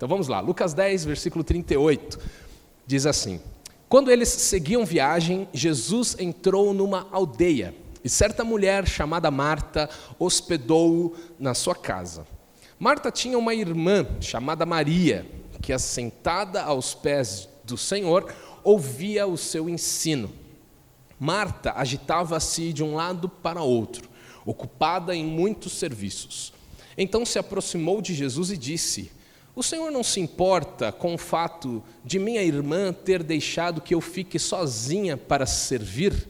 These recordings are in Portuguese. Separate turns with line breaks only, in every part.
Então vamos lá, Lucas 10, versículo 38, diz assim: Quando eles seguiam viagem, Jesus entrou numa aldeia, e certa mulher chamada Marta hospedou-o na sua casa. Marta tinha uma irmã chamada Maria, que assentada aos pés do Senhor, ouvia o seu ensino. Marta agitava-se de um lado para outro, ocupada em muitos serviços. Então se aproximou de Jesus e disse: O Senhor não se importa com o fato de minha irmã ter deixado que eu fique sozinha para servir?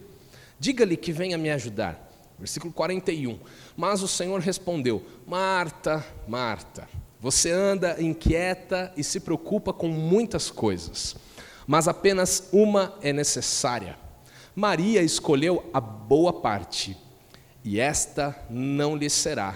Diga-lhe que venha me ajudar. Versículo 41. Mas o Senhor respondeu: Marta, Marta, você anda inquieta e se preocupa com muitas coisas, mas apenas uma é necessária. Maria escolheu a boa parte, e esta não lhe será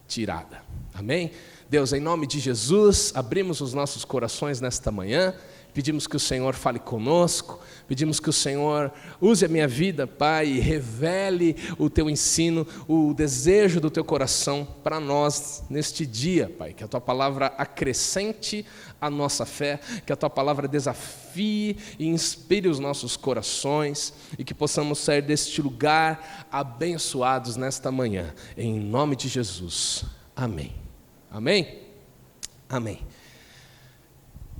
tirada. Amém? Deus, em nome de Jesus, abrimos os nossos corações nesta manhã, pedimos que o Senhor fale conosco, pedimos que o Senhor use a minha vida, Pai, e revele o Teu ensino, o desejo do Teu coração para nós neste dia, Pai. Que a Tua palavra acrescente a nossa fé, que a Tua palavra desafie e inspire os nossos corações e que possamos sair deste lugar abençoados nesta manhã. Em nome de Jesus. Amém. Amém? Amém.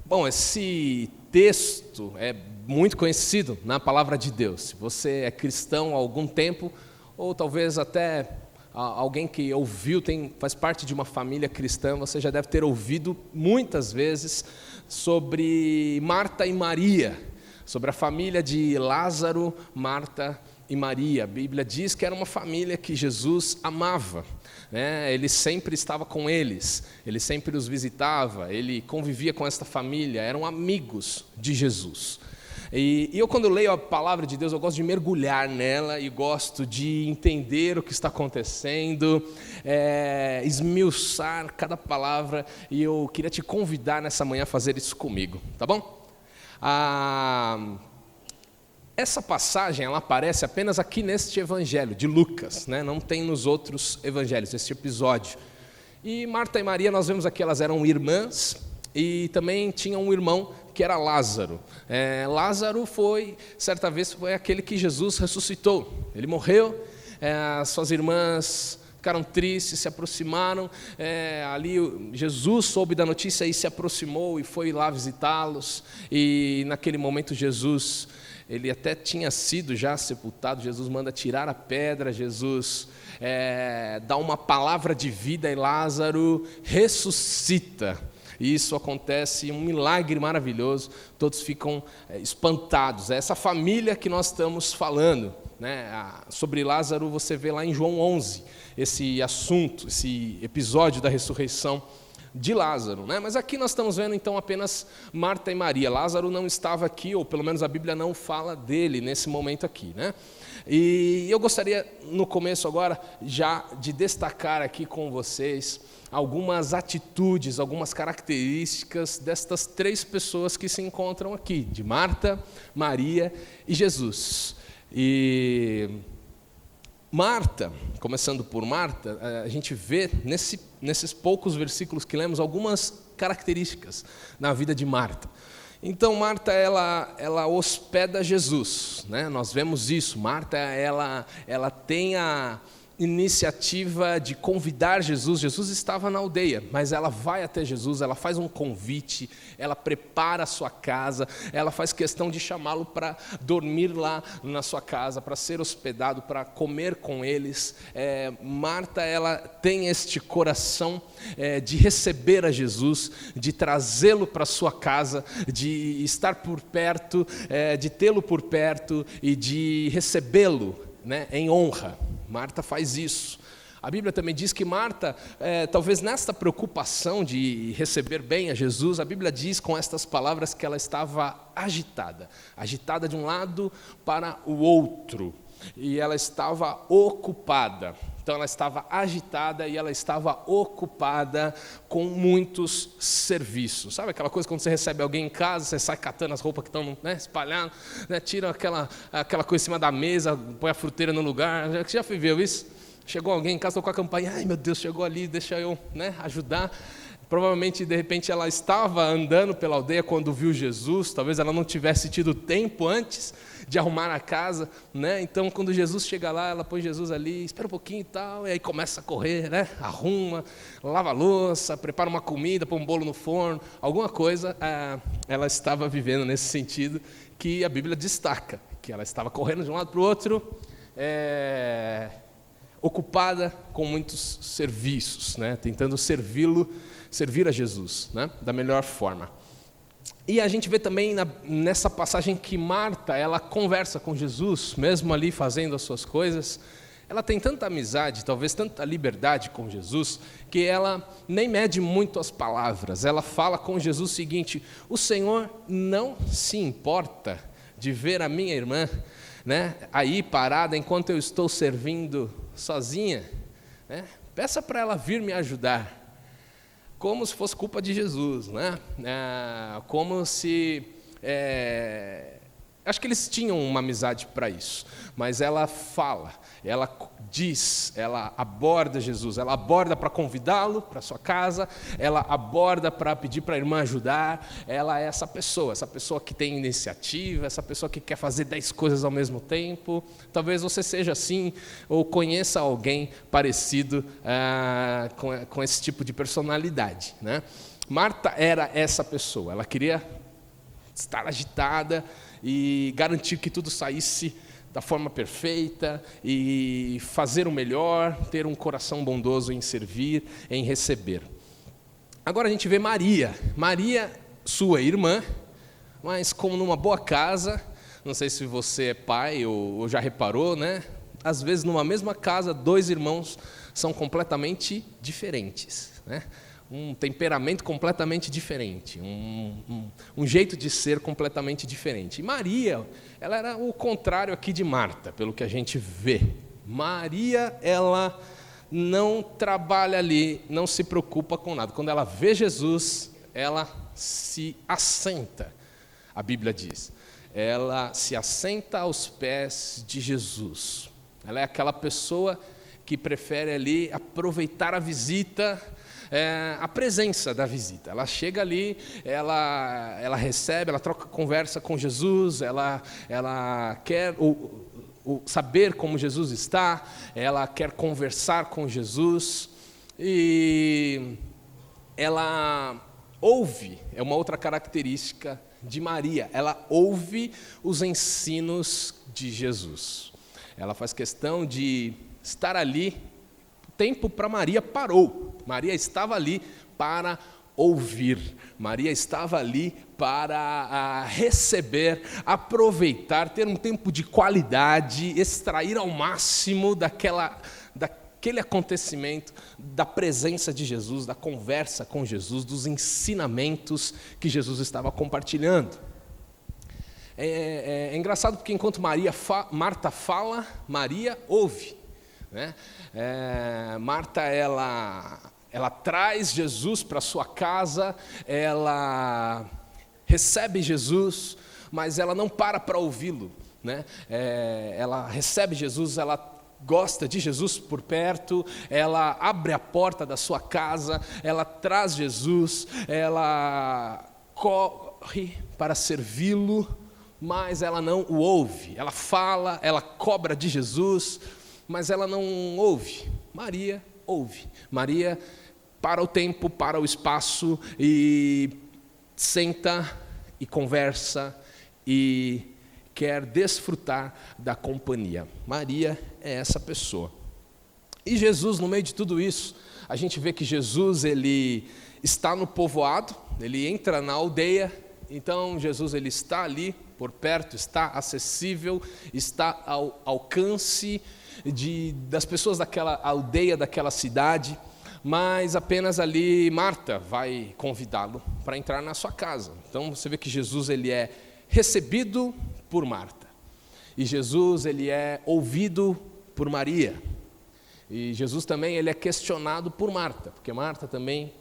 Bom, esse texto é muito conhecido na palavra de Deus. Se você é cristão há algum tempo, ou talvez até alguém que ouviu, faz parte de uma família cristã, você já deve ter ouvido muitas vezes sobre Marta e Maria, sobre a família de Lázaro, Marta e Maria. A Bíblia diz que era uma família que Jesus amava. Ele sempre estava com eles, ele sempre os visitava, ele convivia com esta família, eram amigos de Jesus. E eu, quando leio a palavra de Deus, eu gosto de mergulhar nela e gosto de entender o que está acontecendo, esmiuçar cada palavra, e eu queria te convidar nessa manhã a fazer isso comigo, tá bom? Essa passagem, ela aparece apenas aqui neste evangelho de Lucas, não tem nos outros evangelhos, esse episódio. E Marta e Maria, nós vemos aqui, elas eram irmãs e também tinham um irmão que era Lázaro. Lázaro certa vez foi aquele que Jesus ressuscitou. Ele morreu, suas irmãs ficaram tristes, se aproximaram, ali Jesus soube da notícia e se aproximou e foi lá visitá-los. E naquele momento Jesus, ele até tinha sido já sepultado, Jesus manda tirar a pedra, Jesus dá uma palavra de vida e Lázaro ressuscita. E isso acontece, um milagre maravilhoso, todos ficam espantados. É essa família que nós estamos falando, sobre Lázaro você vê lá em João 11, esse assunto, esse episódio da ressurreição de Lázaro, Mas aqui nós estamos vendo então apenas Marta e Maria. Lázaro não estava aqui, ou pelo menos a Bíblia não fala dele nesse momento aqui, E eu gostaria no começo agora já de destacar aqui com vocês algumas atitudes, algumas características destas três pessoas que se encontram aqui, de Marta, Maria e Jesus. E Marta, começando por Marta, a gente vê nesses poucos versículos que lemos algumas características na vida de Marta. Então Marta, ela hospeda Jesus, Nós vemos isso. Marta, ela tem a iniciativa de convidar Jesus. Jesus estava na aldeia, mas ela vai até Jesus, ela faz um convite, ela prepara a sua casa, ela faz questão de chamá-lo para dormir lá na sua casa, para ser hospedado, para comer com eles. Marta, ela tem este coração de receber a Jesus, de trazê-lo para a sua casa, de estar por perto, de tê-lo por perto e de recebê-lo, em honra. Marta faz isso. A Bíblia também diz que Marta, talvez nesta preocupação de receber bem a Jesus, a Bíblia diz com estas palavras que ela estava agitada de um lado para o outro, e ela estava ocupada. Então ela estava agitada e ela estava ocupada com muitos serviços. Sabe aquela coisa quando você recebe alguém em casa, você sai catando as roupas que estão espalhadas, tira aquela coisa em cima da mesa, põe a fruteira no lugar. Você já viu isso? Chegou alguém em casa, estou com a campainha, ai meu Deus, chegou ali, deixa eu ajudar. Provavelmente, de repente, ela estava andando pela aldeia quando viu Jesus, talvez ela não tivesse tido tempo antes de arrumar a casa, né? Então, quando Jesus chega lá, ela põe Jesus ali, espera um pouquinho e tal, e aí começa a correr, né? Arruma, lava a louça, prepara uma comida, põe um bolo no forno, alguma coisa ela estava vivendo nesse sentido que a Bíblia destaca, que ela estava correndo de um lado para o outro, ocupada com muitos serviços, né? Tentando servir a Jesus, né? Da melhor forma. E a gente vê também nessa passagem que Marta, ela conversa com Jesus, mesmo ali fazendo as suas coisas. Ela tem tanta amizade, talvez tanta liberdade com Jesus, que ela nem mede muito as palavras. Ela fala com Jesus o seguinte: o Senhor não se importa de ver a minha irmã, né, aí parada enquanto eu estou servindo sozinha, né? Peça para ela vir me ajudar. Como se fosse culpa de Jesus, né? Como se... acho que eles tinham uma amizade para isso, mas ela fala, ela diz, ela aborda Jesus, ela aborda para convidá-lo para sua casa, ela aborda para pedir para a irmã ajudar. Ela é essa pessoa que tem iniciativa, essa pessoa que quer fazer 10 coisas ao mesmo tempo. Talvez você seja assim, ou conheça alguém parecido com esse tipo de personalidade, né? Marta era essa pessoa, ela queria estar agitada e garantir que tudo saísse da forma perfeita e fazer o melhor, ter um coração bondoso em servir, em receber. Agora a gente vê Maria, sua irmã, mas como numa boa casa, não sei se você é pai ou já reparou, né? Às vezes numa mesma casa, 2 irmãos são completamente diferentes, né? Um temperamento completamente diferente, um jeito de ser completamente diferente. E Maria, ela era o contrário aqui de Marta, pelo que a gente vê. Maria, ela não trabalha ali, não se preocupa com nada. Quando ela vê Jesus, ela se assenta, a Bíblia diz. Ela se assenta aos pés de Jesus. Ela é aquela pessoa que prefere ali aproveitar a visita, a presença da visita. Ela chega ali, ela recebe, ela troca conversa com Jesus, ela quer saber como Jesus está, ela quer conversar com Jesus, e ela ouve, é uma outra característica de Maria, ela ouve os ensinos de Jesus. Ela faz questão de estar ali. O tempo para Maria parou. Maria estava ali para ouvir. Maria estava ali para receber, aproveitar, ter um tempo de qualidade, extrair ao máximo daquele acontecimento, da presença de Jesus, da conversa com Jesus, dos ensinamentos que Jesus estava compartilhando. É engraçado porque enquanto Marta fala, Maria ouve, né? Marta, ela traz Jesus para sua casa, ela recebe Jesus, mas ela não para ouvi-lo, né? Ela recebe Jesus, ela gosta de Jesus por perto, ela abre a porta da sua casa, ela traz Jesus, ela corre para servi-lo, mas ela não o ouve. Ela fala, ela cobra de Jesus, mas ela não ouve. Maria ouve. Maria para o tempo, para o espaço e senta e conversa e quer desfrutar da companhia. Maria é essa pessoa. E Jesus, no meio de tudo isso, a gente vê que Jesus, ele está no povoado, ele entra na aldeia. Então Jesus, ele está ali por perto, está acessível, está ao alcance das pessoas daquela aldeia, daquela cidade, mas apenas ali Marta vai convidá-lo para entrar na sua casa. Então você vê que Jesus, ele é recebido por Marta, e Jesus, ele é ouvido por Maria, e Jesus também, ele é questionado por Marta, porque Marta também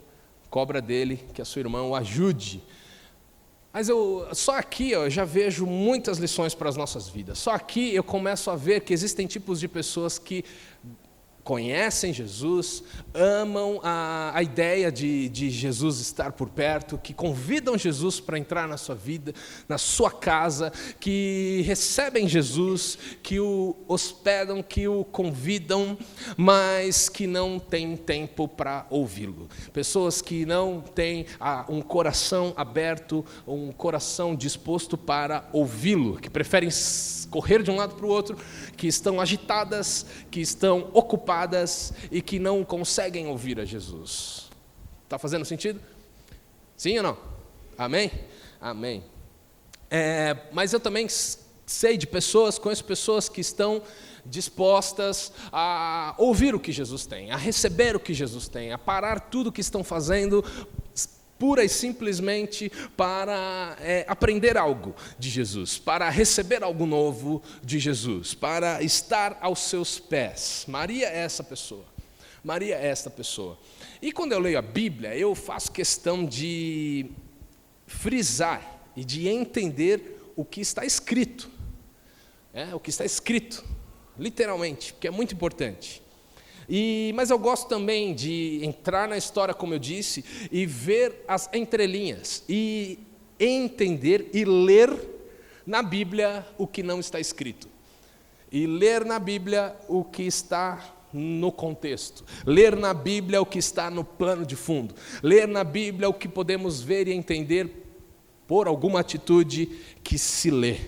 cobra dele que a sua irmã o ajude. Mas só aqui eu já vejo muitas lições para as nossas vidas. Só aqui eu começo a ver que existem tipos de pessoas que conhecem Jesus, amam a ideia de Jesus estar por perto, que convidam Jesus para entrar na sua vida, na sua casa, que recebem Jesus, que o hospedam, que o convidam, mas que não têm tempo para ouvi-lo. Pessoas que não têm um coração aberto, um coração disposto para ouvi-lo, que preferem correr de um lado para o outro, que estão agitadas, que estão ocupadas e que não conseguem ouvir a Jesus. Está fazendo sentido? Sim ou não? Amém? Amém. Mas eu também sei de pessoas, conheço pessoas que estão dispostas a ouvir o que Jesus tem, a receber o que Jesus tem, a parar tudo o que estão fazendo, pura e simplesmente para aprender algo de Jesus, para receber algo novo de Jesus, para estar aos seus pés. Maria é essa pessoa. Maria é esta pessoa. E quando eu leio a Bíblia, eu faço questão de frisar e de entender o que está escrito. O que está escrito, literalmente, que é muito importante. Mas eu gosto também de entrar na história, como eu disse, e ver as entrelinhas, e entender e ler na Bíblia o que não está escrito. E ler na Bíblia o que está no contexto. Ler na Bíblia o que está no plano de fundo. Ler na Bíblia o que podemos ver e entender por alguma atitude que se lê.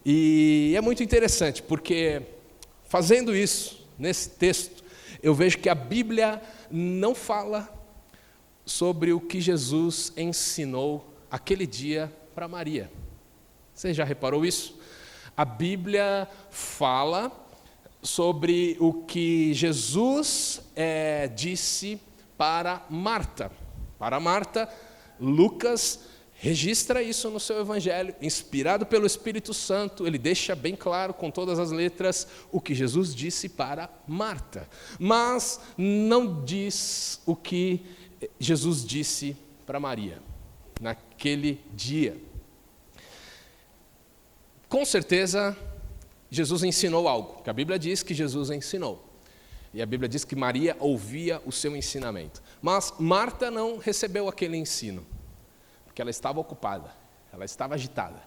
E é muito interessante, porque fazendo isso, nesse texto, eu vejo que a Bíblia não fala sobre o que Jesus ensinou aquele dia para Maria. Você já reparou isso? A Bíblia fala sobre o que Jesus disse para Marta. Para Marta, Lucas registra isso no seu evangelho, inspirado pelo Espírito Santo, ele deixa bem claro, com todas as letras, o que Jesus disse para Marta. Mas não diz o que Jesus disse para Maria, naquele dia. Com certeza, Jesus ensinou algo, que a Bíblia diz que Jesus ensinou. E a Bíblia diz que Maria ouvia o seu ensinamento. Mas Marta não recebeu aquele ensino, porque ela estava ocupada, ela estava agitada.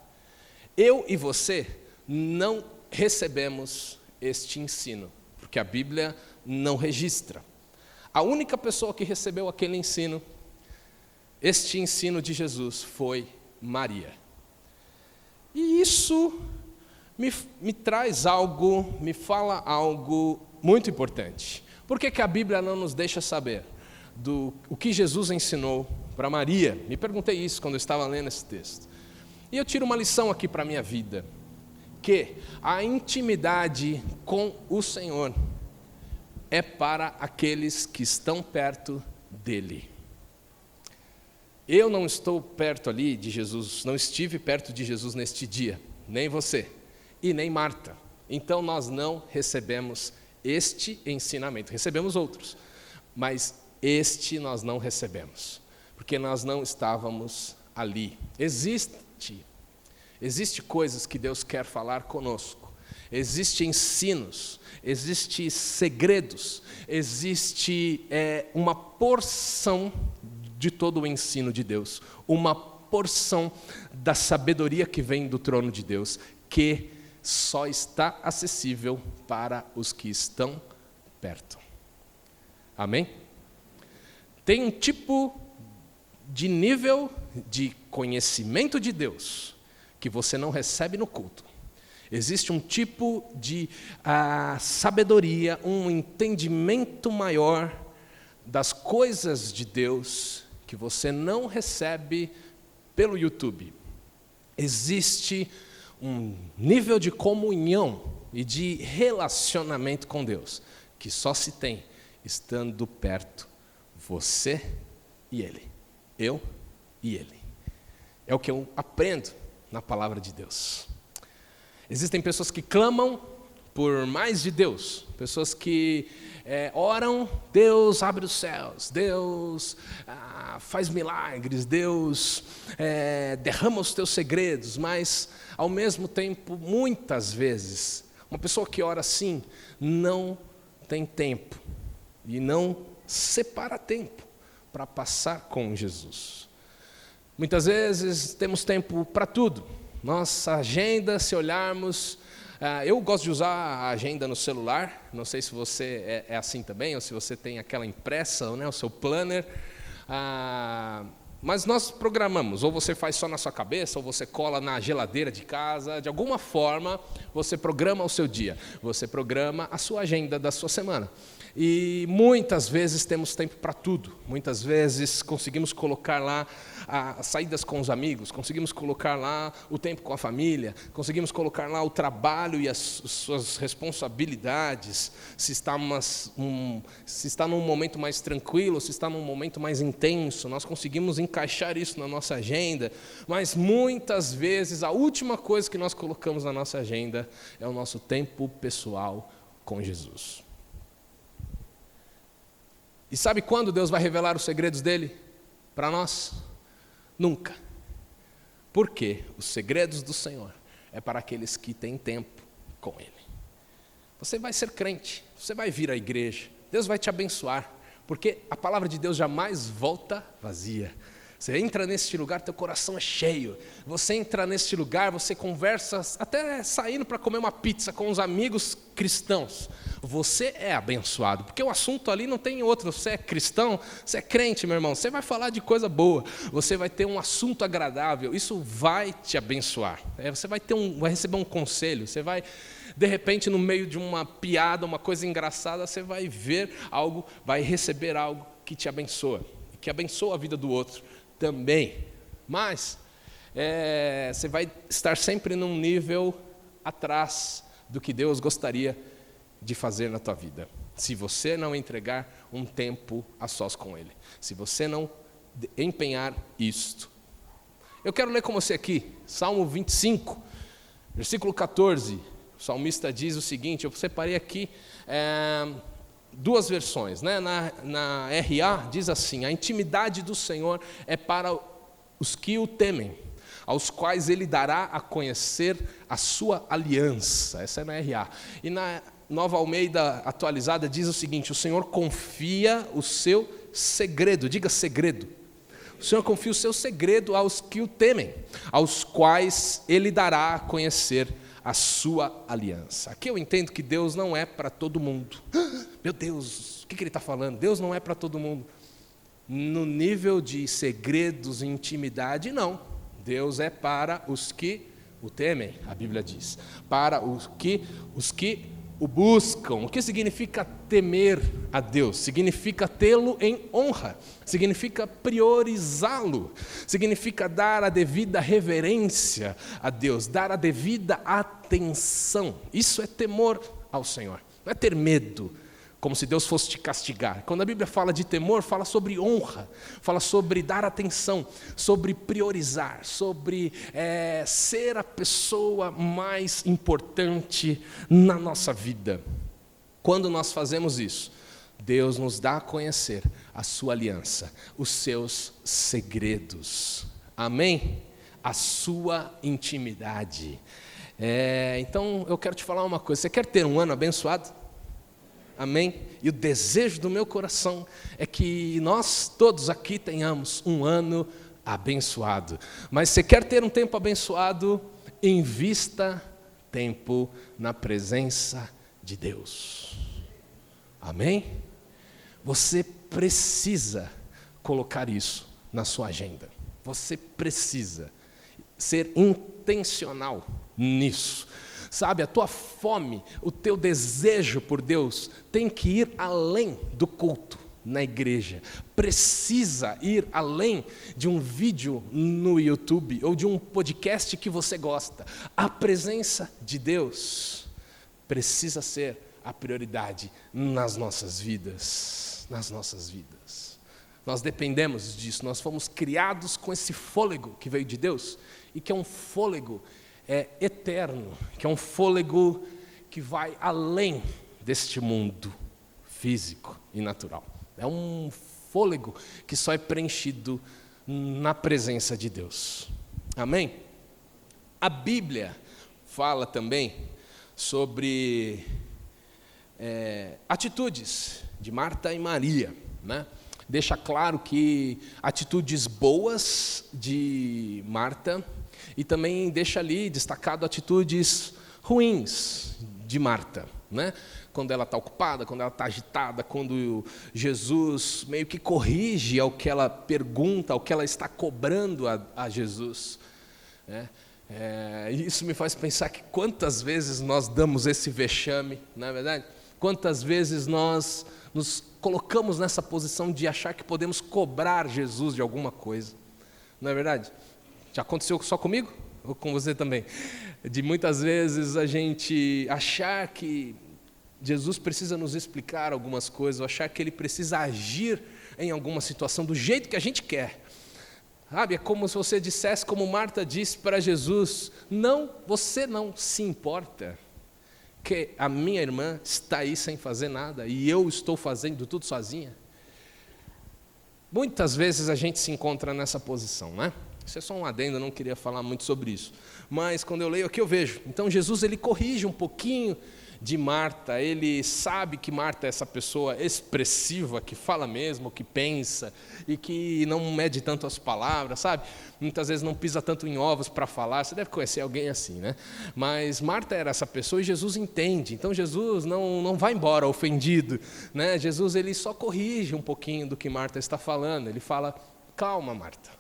Eu e você não recebemos este ensino, porque a Bíblia não registra. A única pessoa que recebeu aquele ensino, este ensino de Jesus, foi Maria. E isso me traz algo, me fala algo muito importante. Por que a Bíblia não nos deixa saber o que Jesus ensinou para Maria? Me perguntei isso quando eu estava lendo esse texto. E eu tiro uma lição aqui para a minha vida, que a intimidade com o Senhor é para aqueles que estão perto dEle. Eu não estou perto ali de Jesus, não estive perto de Jesus neste dia, nem você, e nem Marta. Então nós não recebemos este ensinamento, recebemos outros, mas este nós não recebemos, porque nós não estávamos ali. Existe coisas que Deus quer falar conosco, existem ensinos, existem segredos, existe uma porção de todo o ensino de Deus, uma porção da sabedoria que vem do trono de Deus, que só está acessível para os que estão perto. Amém? Tem um tipo de nível de conhecimento de Deus que você não recebe no culto. Existe um tipo de sabedoria, um entendimento maior das coisas de Deus que você não recebe pelo YouTube. Existe um nível de comunhão e de relacionamento com Deus que só se tem estando perto você e Ele, eu e Ele. É o que eu aprendo na palavra de Deus. Existem pessoas que clamam por mais de Deus, pessoas que oram, Deus abre os céus, Deus faz milagres, Deus derrama os teus segredos, mas ao mesmo tempo, muitas vezes, uma pessoa que ora assim, não tem tempo e não separa tempo para passar com Jesus. Muitas vezes temos tempo para tudo. Nossa agenda, se olharmos, eu gosto de usar a agenda no celular, não sei se você é assim também, ou se você tem aquela impressa, né, o seu planner, mas nós programamos, ou você faz só na sua cabeça, ou você cola na geladeira de casa, de alguma forma você programa o seu dia, você programa a sua agenda da sua semana. E muitas vezes temos tempo para tudo, muitas vezes conseguimos colocar lá as saídas com os amigos, conseguimos colocar lá o tempo com a família, conseguimos colocar lá o trabalho e as suas responsabilidades, se está num momento mais tranquilo, se está num momento mais intenso, nós conseguimos encaixar isso na nossa agenda, mas muitas vezes a última coisa que nós colocamos na nossa agenda é o nosso tempo pessoal com Jesus. E sabe quando Deus vai revelar os segredos dele para nós? Nunca. Por quê? Os segredos do Senhor é para aqueles que têm tempo com Ele. Você vai ser crente, você vai vir à igreja, Deus vai te abençoar, porque a palavra de Deus jamais volta vazia. Você entra neste lugar, teu coração é cheio. Você entra neste lugar, você conversa, até saindo para comer uma pizza com os amigos cristãos. Você é abençoado, porque o assunto ali não tem outro. Você é cristão, você é crente, meu irmão. Você vai falar de coisa boa, você vai ter um assunto agradável. Isso vai te abençoar. Você vai receber um conselho, você vai... De repente, no meio de uma piada, uma coisa engraçada, você vai ver algo, vai receber algo que te abençoa, que abençoa a vida do outro também. Mas você vai estar sempre num nível atrás do que Deus gostaria de fazer na tua vida, se você não entregar um tempo a sós com Ele, se você não empenhar isto. Eu quero ler com você aqui, Salmo 25, versículo 14. O salmista diz o seguinte, eu separei aqui duas versões, né? Na RA diz assim: a intimidade do Senhor é para os que o temem, aos quais Ele dará a conhecer a sua aliança. Essa é na RA. E na Nova Almeida atualizada diz o seguinte: o Senhor confia o seu segredo, diga segredo. O Senhor confia o seu segredo aos que o temem, aos quais Ele dará a conhecer a sua aliança. Aqui eu entendo que Deus não é para todo mundo. Meu Deus, o que Ele está falando? Deus não é para todo mundo. No nível de segredos e intimidade, não. Deus é para os que o temem, a Bíblia diz. Para os que o buscam. O que significa temer a Deus? Significa tê-lo em honra, significa priorizá-lo, significa dar a devida reverência a Deus, dar a devida atenção. Isso é temor ao Senhor, não é ter medo, como se Deus fosse te castigar. Quando a Bíblia fala de temor, fala sobre honra, fala sobre dar atenção, sobre priorizar, sobre ser a pessoa mais importante na nossa vida. Quando nós fazemos isso, Deus nos dá a conhecer a sua aliança, os seus segredos. Amém? A sua intimidade. Então, eu quero te falar uma coisa. Você quer ter um ano abençoado? Amém? E o desejo do meu coração é que nós todos aqui tenhamos um ano abençoado. Mas você quer ter um tempo abençoado? Invista tempo na presença de Deus. Amém? Você precisa colocar isso na sua agenda. Você precisa ser intencional nisso. Sabe, a tua fome, o teu desejo por Deus tem que ir além do culto na igreja. Precisa ir além de um vídeo no YouTube ou de um podcast que você gosta. A presença de Deus precisa ser a prioridade nas nossas vidas. Nas nossas vidas. Nós dependemos disso, nós fomos criados com esse fôlego que veio de Deus e que é um fôlego eterno, que é um fôlego que vai além deste mundo físico e natural. É um fôlego que só é preenchido na presença de Deus. Amém? A Bíblia fala também sobre atitudes de Marta e Maria, né? Deixa claro que atitudes boas de Marta e também deixa ali destacado atitudes ruins de Marta, né? Quando ela está ocupada, quando ela está agitada, quando Jesus meio que corrige ao que ela pergunta, ao que ela está cobrando a Jesus, né? Isso me faz pensar que quantas vezes nós damos esse vexame, não é verdade? Quantas vezes nós nos colocamos nessa posição de achar que podemos cobrar Jesus de alguma coisa, não é verdade? Já aconteceu só comigo? Ou com você também? De muitas vezes a gente achar que Jesus precisa nos explicar algumas coisas, ou achar que Ele precisa agir em alguma situação do jeito que a gente quer. Sabe, é como se você dissesse, como Marta disse para Jesus, não, você não se importa que a minha irmã está aí sem fazer nada e eu estou fazendo tudo sozinha? Muitas vezes a gente se encontra nessa posição, né? Isso é só um adendo, eu não queria falar muito sobre isso. Mas quando eu leio aqui eu vejo. Então Jesus ele corrige um pouquinho de Marta, ele sabe que Marta é essa pessoa expressiva, que fala mesmo, que pensa, e que não mede tanto as palavras, sabe? Muitas vezes não pisa tanto em ovos para falar, você deve conhecer alguém assim, né? Mas Marta era essa pessoa e Jesus entende, então Jesus não vai embora ofendido, né? Jesus ele só corrige um pouquinho do que Marta está falando, ele fala, calma Marta,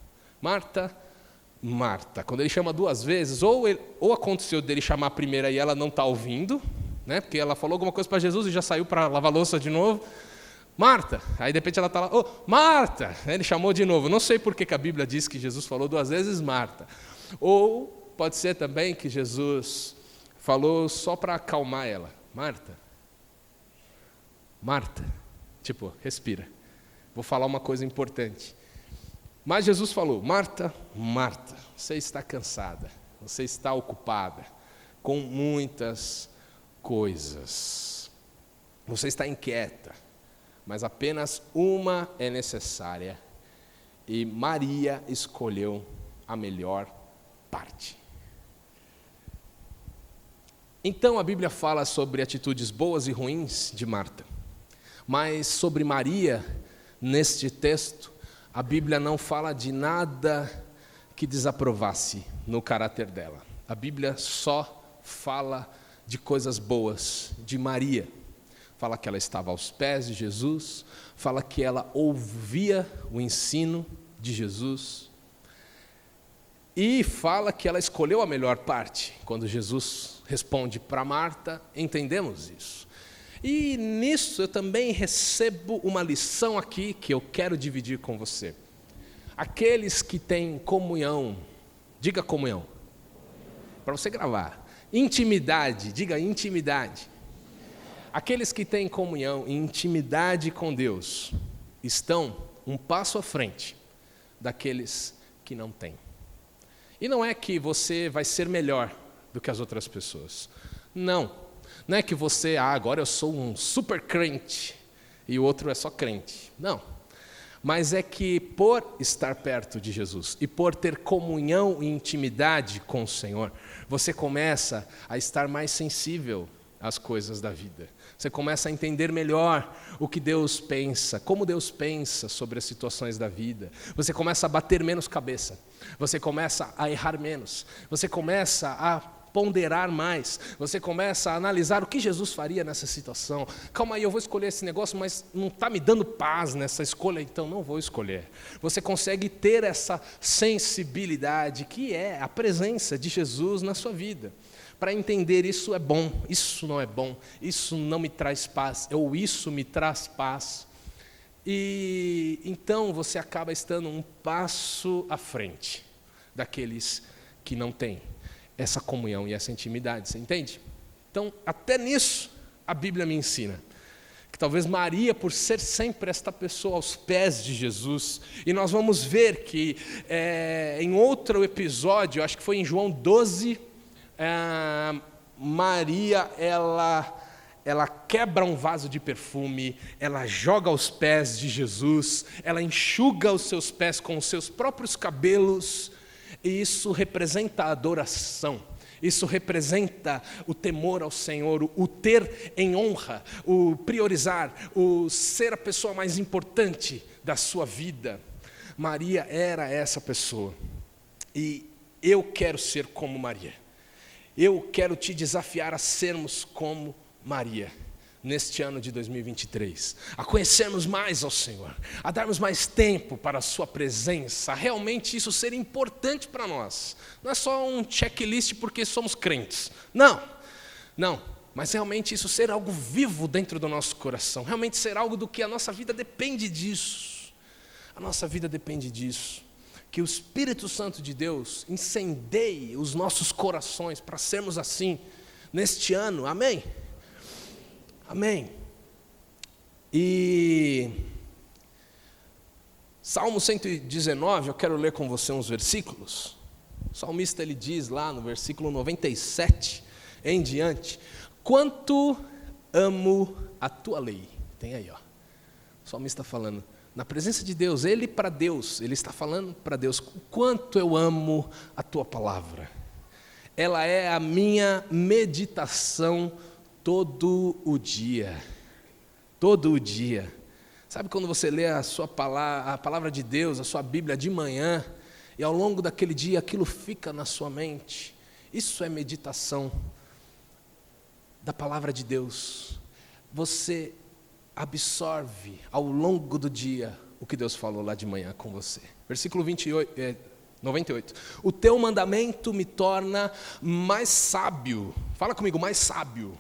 Marta, Marta. Quando ele chama duas vezes, ou aconteceu dele chamar a primeira e ela não está ouvindo, né? Porque ela falou alguma coisa para Jesus e já saiu para lavar louça de novo. Marta, aí de repente ela está lá, Marta, ele chamou de novo. Não sei por que a Bíblia diz que Jesus falou duas vezes Marta. Ou pode ser também que Jesus falou só para acalmar ela. Marta, Marta, tipo, respira, vou falar uma coisa importante. Mas Jesus falou, Marta, Marta, você está cansada, você está ocupada com muitas coisas. Você está inquieta, mas apenas uma é necessária. E Maria escolheu a melhor parte. Então a Bíblia fala sobre atitudes boas e ruins de Marta. Mas sobre Maria, neste texto, a Bíblia não fala de nada que desaprovasse no caráter dela. A Bíblia só fala de coisas boas de Maria. Fala que ela estava aos pés de Jesus, fala que ela ouvia o ensino de Jesus e fala que ela escolheu a melhor parte. Quando Jesus responde para Marta, entendemos isso. E nisso eu também recebo uma lição aqui que eu quero dividir com você. Aqueles que têm comunhão, diga comunhão, para você gravar. Intimidade, diga intimidade. Aqueles que têm comunhão e intimidade com Deus estão um passo à frente daqueles que não têm. E não é que você vai ser melhor do que as outras pessoas. Não é que você, agora eu sou um super crente e o outro é só crente. Não. Mas é que por estar perto de Jesus e por ter comunhão e intimidade com o Senhor, você começa a estar mais sensível às coisas da vida. Você começa a entender melhor o que Deus pensa, como Deus pensa sobre as situações da vida. Você começa a bater menos cabeça, você começa a errar menos, você começa a ponderar mais, você começa a analisar o que Jesus faria nessa situação. Calma aí, eu vou escolher esse negócio, mas não está me dando paz nessa escolha, então não vou escolher. Você consegue ter essa sensibilidade que é a presença de Jesus na sua vida, para entender isso é bom, isso não é bom, isso não me traz paz, ou isso me traz paz. E então você acaba estando um passo à frente daqueles que não têm essa comunhão e essa intimidade, você entende? Então, até nisso, a Bíblia me ensina que talvez Maria, por ser sempre esta pessoa aos pés de Jesus, e nós vamos ver que em outro episódio, acho que foi em João 12, Maria, ela quebra um vaso de perfume, ela joga aos pés de Jesus, ela enxuga os seus pés com os seus próprios cabelos, e isso representa a adoração, Isso representa o temor ao Senhor, o ter em honra, o priorizar, o ser a pessoa mais importante da sua vida. Maria era essa pessoa. E eu quero ser como Maria. Eu quero te desafiar a sermos como Maria, neste ano de 2023, a conhecermos mais ao Senhor, a darmos mais tempo para a sua presença, realmente isso ser importante para nós. Não é só um checklist porque somos crentes. Não, mas realmente isso ser algo vivo dentro do nosso coração, realmente ser algo do que a nossa vida depende disso. A nossa vida depende disso. Que o Espírito Santo de Deus incendeie os nossos corações para sermos assim neste ano. Amém? Amém. E Salmo 119, eu quero ler com você uns versículos. O salmista ele diz lá no versículo 97 em diante: quanto amo a tua lei. Tem aí, ó. O salmista falando na presença de Deus, ele para Deus, ele está falando para Deus: o quanto eu amo a tua palavra. Ela é a minha meditação todo o dia. Todo o dia. Sabe quando você lê a palavra de Deus, a sua Bíblia de manhã, e ao longo daquele dia aquilo fica na sua mente? Isso é meditação da palavra de Deus. Você absorve ao longo do dia o que Deus falou lá de manhã com você. Versículo 98. O teu mandamento me torna mais sábio. Fala comigo, mais sábio.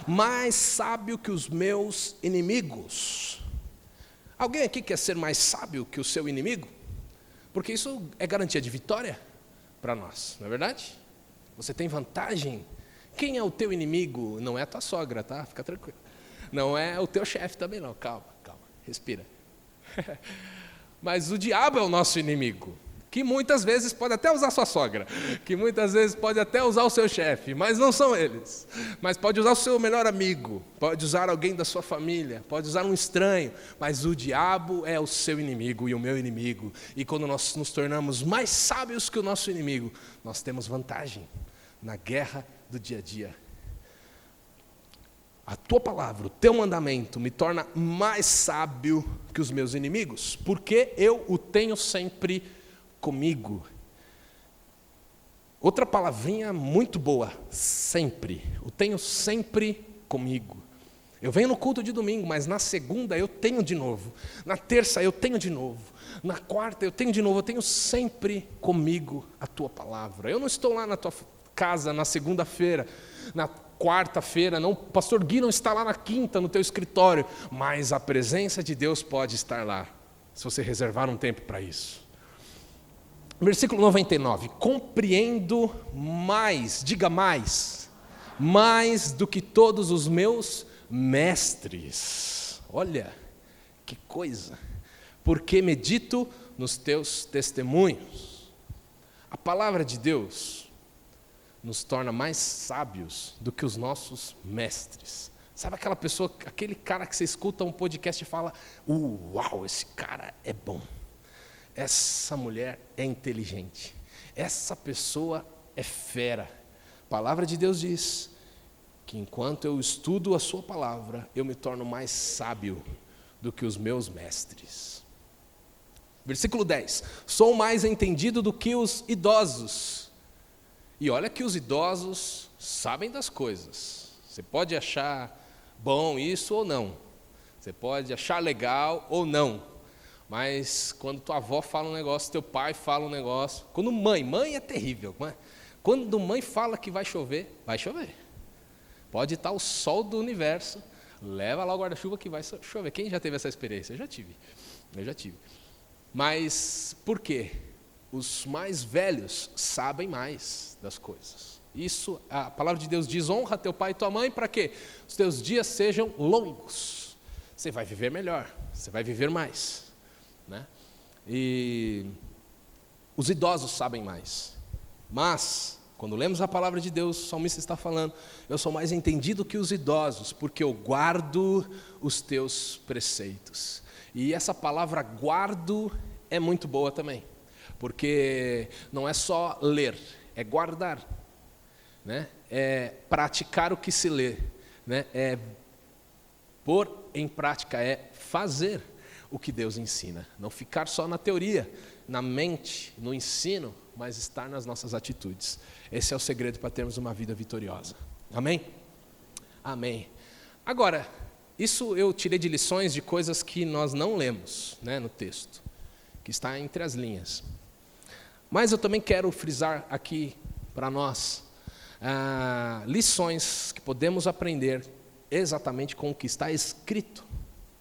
Mais sábio que os meus inimigos. Alguém aqui quer ser mais sábio que o seu inimigo? Porque isso é garantia de vitória para nós, não é verdade? Você tem vantagem. Quem é o teu inimigo? Não é a tua sogra, tá? Fica tranquilo. Não é o teu chefe também não. Calma, respira. Mas o diabo é o nosso inimigo, que muitas vezes pode até usar sua sogra, que muitas vezes pode até usar o seu chefe, mas não são eles. Mas pode usar o seu melhor amigo, pode usar alguém da sua família, pode usar um estranho, mas o diabo é o seu inimigo e o meu inimigo. E quando nós nos tornamos mais sábios que o nosso inimigo, nós temos vantagem na guerra do dia a dia. A tua palavra, o teu mandamento me torna mais sábio que os meus inimigos, porque eu o tenho sempre comigo. Outra palavrinha muito boa, sempre. O tenho sempre comigo. Eu venho no culto de domingo, mas na segunda eu tenho de novo. Na terça eu tenho de novo. Na quarta eu tenho de novo. Eu tenho sempre comigo a tua palavra. Eu não estou lá na tua casa na segunda-feira, na quarta-feira, não, o pastor Gui não está lá na quinta no teu escritório, mas a presença de Deus pode estar lá, se você reservar um tempo para isso. Versículo 99, compreendo mais, diga mais do que todos os meus mestres. Olha, que coisa, porque medito nos teus testemunhos. A palavra de Deus nos torna mais sábios do que os nossos mestres. Sabe aquela pessoa, aquele cara que você escuta um podcast e fala: uau, esse cara é bom, essa mulher é inteligente, essa pessoa é fera. A palavra de Deus diz que enquanto eu estudo a sua palavra, eu me torno mais sábio do que os meus mestres. Versículo 10, sou mais entendido do que os idosos. E olha que os idosos sabem das coisas. Você pode achar bom isso ou não. Você pode achar legal ou não. Mas quando tua avó fala um negócio, teu pai fala um negócio. Quando mãe é terrível. Quando mãe fala que vai chover, vai chover. Pode estar o sol do universo. Leva lá o guarda-chuva que vai chover. Quem já teve essa experiência? Eu já tive. Mas por quê? Os mais velhos sabem mais das coisas. Isso, a palavra de Deus diz: honra teu pai e tua mãe, para quê? Os teus dias sejam longos. Você vai viver melhor, você vai viver mais, né? E os idosos sabem mais. Mas, quando lemos a palavra de Deus, o salmista está falando: eu sou mais entendido que os idosos, porque eu guardo os teus preceitos. E essa palavra guardo é muito boa também. Porque não é só ler, é guardar. né? É praticar o que se lê, né? É pôr em prática, é fazer o que Deus ensina. Não ficar só na teoria, na mente, no ensino, mas estar nas nossas atitudes. Esse é o segredo para termos uma vida vitoriosa. Amém? Amém. Agora, isso eu tirei de lições de coisas que nós não lemos, né, no texto, que está entre as linhas. Mas eu também quero frisar aqui para nós lições que podemos aprender exatamente com o que está escrito,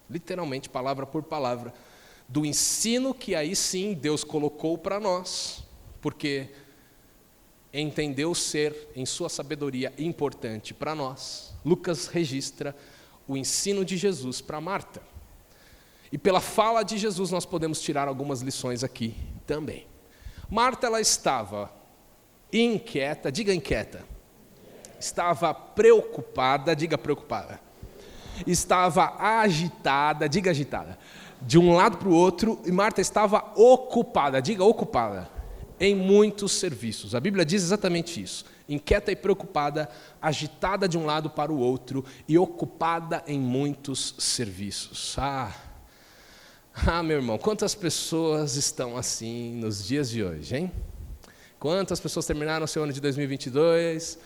literalmente, palavra por palavra, do ensino que aí sim Deus colocou para nós, porque entendeu ser, em sua sabedoria, importante para nós. Lucas registra o ensino de Jesus para Marta. E pela fala de Jesus nós podemos tirar algumas lições aqui também. Marta, ela estava inquieta, diga inquieta. Estava preocupada, diga preocupada. Estava agitada, diga agitada. De um lado para o outro, e Marta estava ocupada, diga ocupada, em muitos serviços. A Bíblia diz exatamente isso. Inquieta e preocupada, agitada de um lado para o outro e ocupada em muitos serviços. Meu irmão, quantas pessoas estão assim nos dias de hoje, hein? Quantas pessoas terminaram o seu ano de 2022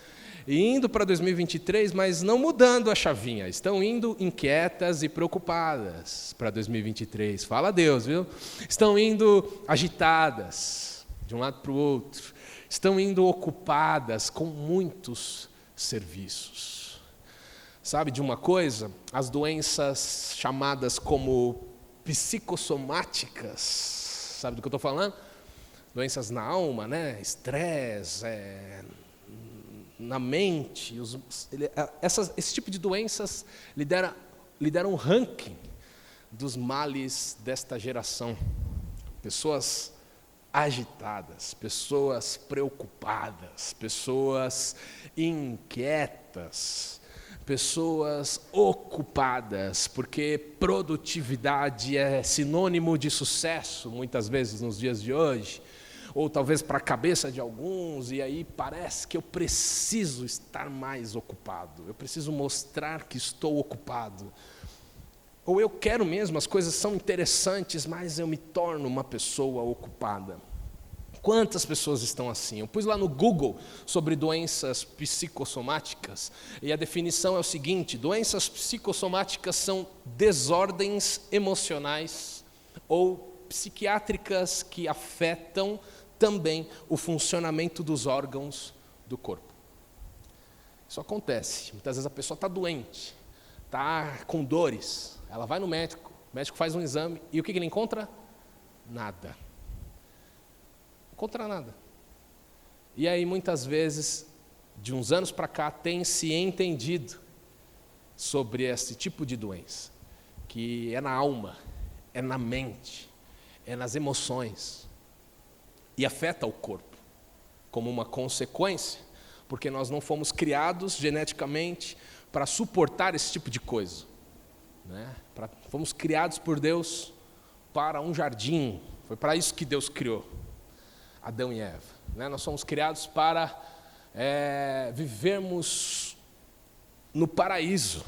e indo para 2023, mas não mudando a chavinha, estão indo inquietas e preocupadas para 2023. Fala a Deus, viu? Estão indo agitadas de um lado para o outro, estão indo ocupadas com muitos serviços. Sabe de uma coisa? As doenças chamadas como psicossomáticas, sabe do que eu estou falando? Doenças na alma, né? Estresse, na mente. Esse tipo de doenças lideram um ranking dos males desta geração. Pessoas agitadas, pessoas preocupadas, pessoas inquietas, pessoas ocupadas, porque produtividade é sinônimo de sucesso, muitas vezes nos dias de hoje, ou talvez para a cabeça de alguns, e aí parece que eu preciso estar mais ocupado, eu preciso mostrar que estou ocupado, ou eu quero mesmo, as coisas são interessantes, mas eu me torno uma pessoa ocupada. Quantas pessoas estão assim? Eu pus lá no Google sobre doenças psicossomáticas, e a definição é o seguinte: doenças psicossomáticas são desordens emocionais ou psiquiátricas que afetam também o funcionamento dos órgãos do corpo. Isso acontece, muitas vezes a pessoa está doente, está com dores, ela vai no médico, o médico faz um exame, e o que ele encontra? Nada. Não encontra nada. E aí, muitas vezes, de uns anos para cá, tem se entendido sobre esse tipo de doença, que é na alma, é na mente, é nas emoções, e afeta o corpo, como uma consequência, porque nós não fomos criados geneticamente para suportar esse tipo de coisa, né? Fomos criados por Deus para um jardim, foi para isso que Deus criou Adão e Eva, né? Nós somos criados para vivermos no paraíso,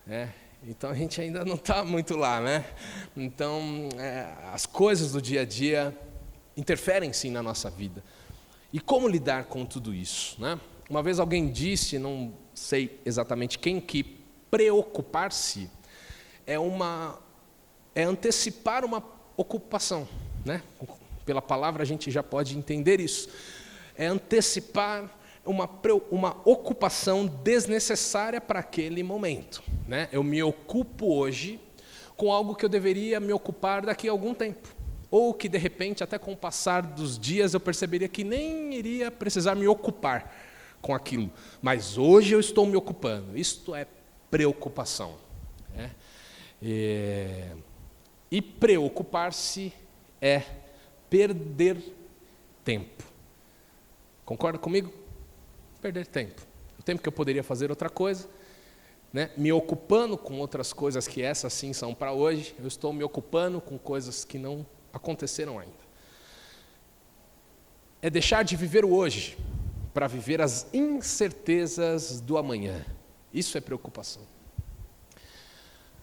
né? Então a gente ainda não está muito lá, né? Então as coisas do dia a dia interferem sim na nossa vida. E como lidar com tudo isso, né? Uma vez alguém disse, não sei exatamente quem, que preocupar-se é antecipar uma ocupação, né? Pela palavra a gente já pode entender isso. É antecipar uma ocupação desnecessária para aquele momento, né? Eu me ocupo hoje com algo que eu deveria me ocupar daqui a algum tempo, ou que de repente até com o passar dos dias eu perceberia que nem iria precisar me ocupar com aquilo, mas hoje eu estou me ocupando. Isto é preocupação, né? E preocupar-se é perder tempo. Concorda comigo? Perder tempo. O tempo que eu poderia fazer outra coisa, né? Me ocupando com outras coisas que essas sim são para hoje, eu estou me ocupando com coisas que não aconteceram ainda. É deixar de viver o hoje para viver as incertezas do amanhã. Isso é preocupação.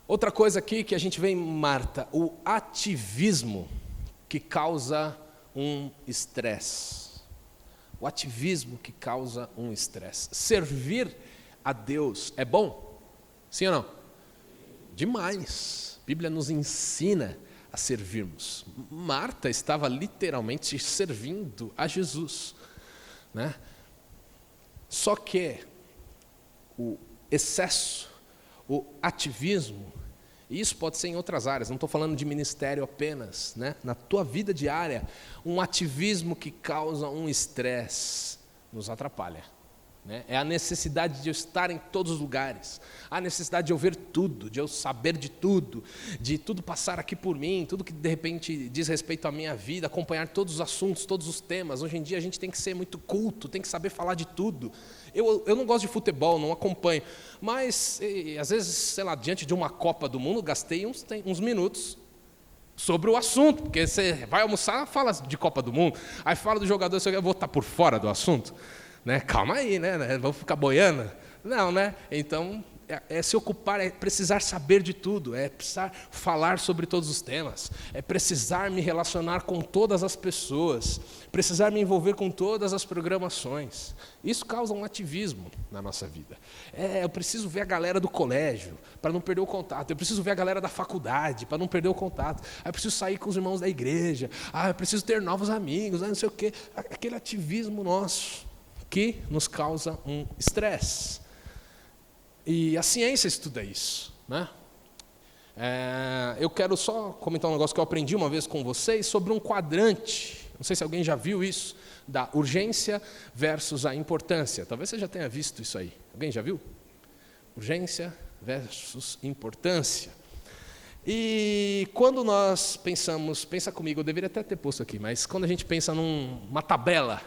Outra coisa aqui que a gente vê em Marta, o ativismo que causa um estresse. O ativismo que causa um estresse. Servir a Deus é bom? Sim ou não? Demais. A Bíblia nos ensina a servirmos. Marta estava literalmente servindo a Jesus, né? Só que o excesso, o ativismo, e isso pode ser em outras áreas, não estou falando de ministério apenas, né? Na tua vida diária, um ativismo que causa um estresse nos atrapalha. Né? É a necessidade de eu estar em todos os lugares, a necessidade de eu ver tudo, de eu saber de tudo passar aqui por mim, tudo que de repente diz respeito à minha vida, acompanhar todos os assuntos, todos os temas. Hoje em dia a gente tem que ser muito culto, tem que saber falar de tudo. Eu não gosto de futebol, não acompanho, mas às vezes, sei lá, diante de uma Copa do Mundo, gastei uns minutos sobre o assunto, porque você vai almoçar, fala de Copa do Mundo, aí fala do jogador, eu vou estar por fora do assunto? Né? Calma aí, né? Vamos ficar boiando? Não, né? Então, é se ocupar, é precisar saber de tudo, é precisar falar sobre todos os temas, é precisar me relacionar com todas as pessoas, precisar me envolver com todas as programações. Isso causa um ativismo na nossa vida. Eu preciso ver a galera do colégio, para não perder o contato. Eu preciso ver a galera da faculdade, para não perder o contato. Eu preciso sair com os irmãos da igreja. Eu preciso ter novos amigos, não sei o quê. Aquele ativismo nosso que nos causa um estresse. E a ciência estuda isso, né? Eu quero só comentar um negócio que eu aprendi uma vez com vocês sobre um quadrante. Não sei se alguém já viu isso, da urgência versus a importância. Talvez você já tenha visto isso aí. Alguém já viu? Urgência versus importância. E quando nós pensamos, pensa comigo, eu deveria até ter posto aqui, mas quando a gente pensa numa tabela,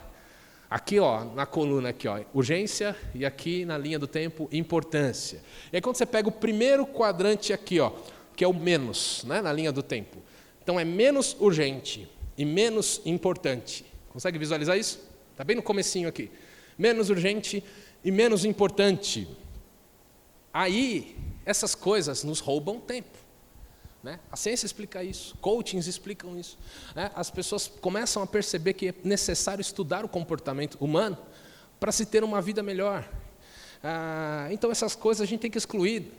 aqui, ó, na coluna aqui, ó, urgência, e aqui na linha do tempo, importância. E aí quando você pega o primeiro quadrante aqui, ó, que é o menos, né, na linha do tempo. Então é menos urgente e menos importante. Consegue visualizar isso? Está bem no comecinho aqui. Menos urgente e menos importante. Aí, essas coisas nos roubam tempo. Né? A ciência explica isso, coachings explicam isso. Né? As pessoas começam a perceber que é necessário estudar o comportamento humano para se ter uma vida melhor. Então essas coisas a gente tem que excluir